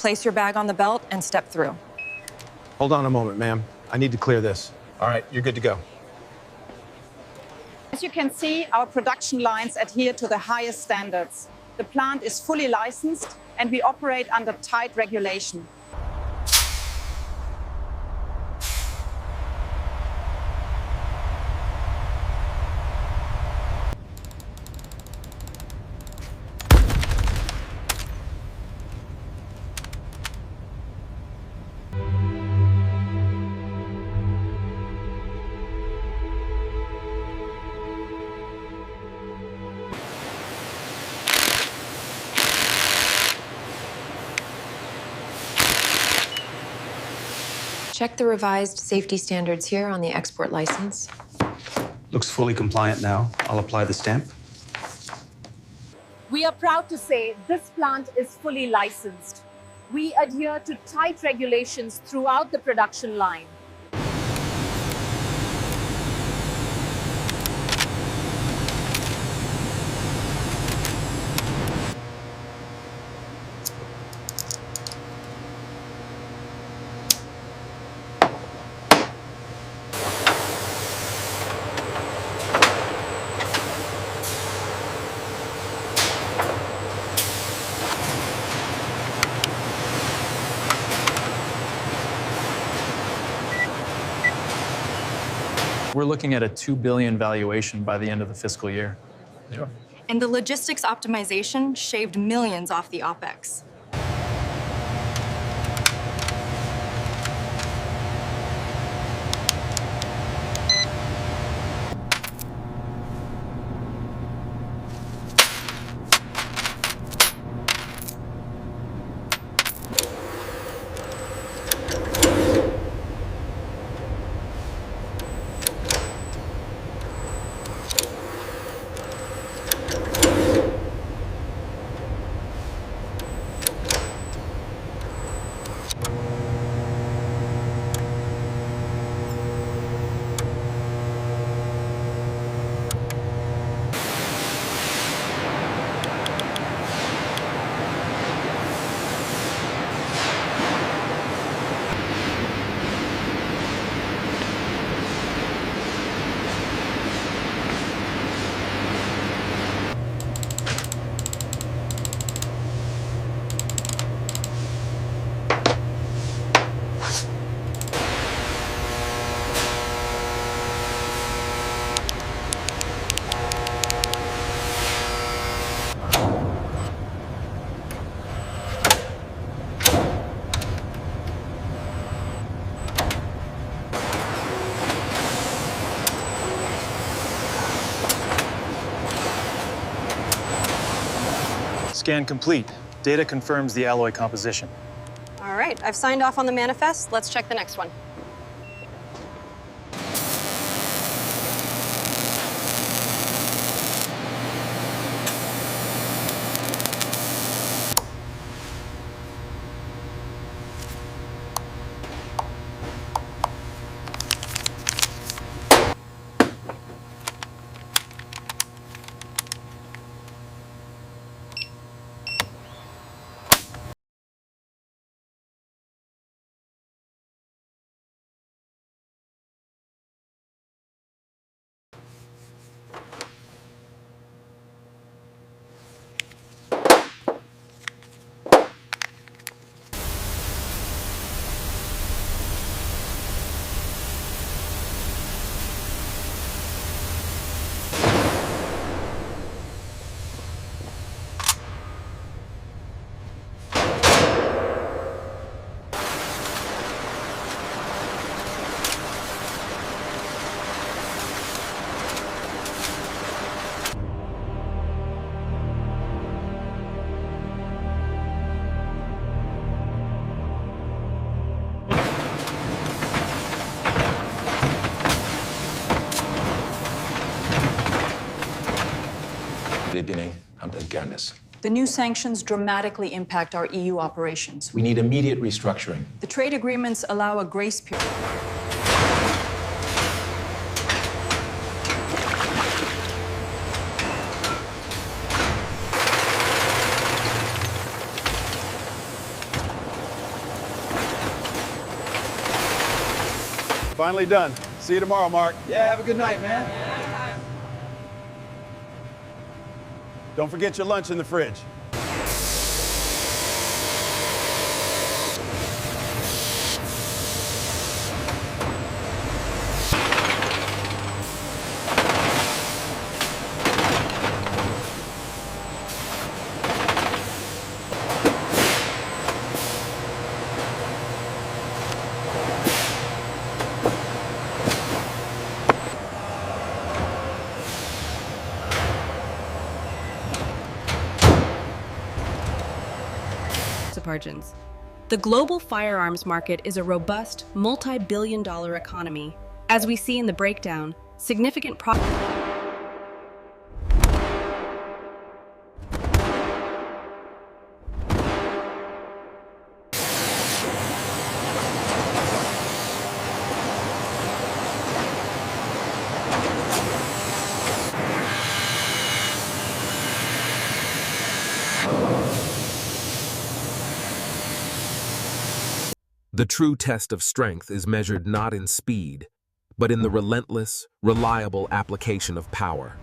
Place your bag on the belt and step through. Hold on a moment, ma'am. I need to clear this. All right, you're good to go. As you can see, our production lines adhere to the highest standards. The plant is fully licensed, and we operate under tight regulation. Check the revised safety standards here on the export license. Looks fully compliant now. I'll apply the stamp. We are proud to say this plant is fully licensed. We adhere to tight regulations throughout the production line. We're looking at a $2 billion valuation by the end of the fiscal year. Yeah. And the logistics optimization shaved millions off the OpEx. Scan complete. Data confirms the alloy composition. All right, I've signed off on the manifest. Let's check the next one. The new sanctions dramatically impact our EU operations. We need immediate restructuring. The trade agreements allow a grace period. finally done. See you tomorrow, Mark. Yeah, have a good night, man. Don't forget your lunch in the fridge. The global firearms market is a robust, multi-billion-dollar economy. As we see in the breakdown, significant The true test of strength is measured not in speed, but in the relentless, reliable application of power.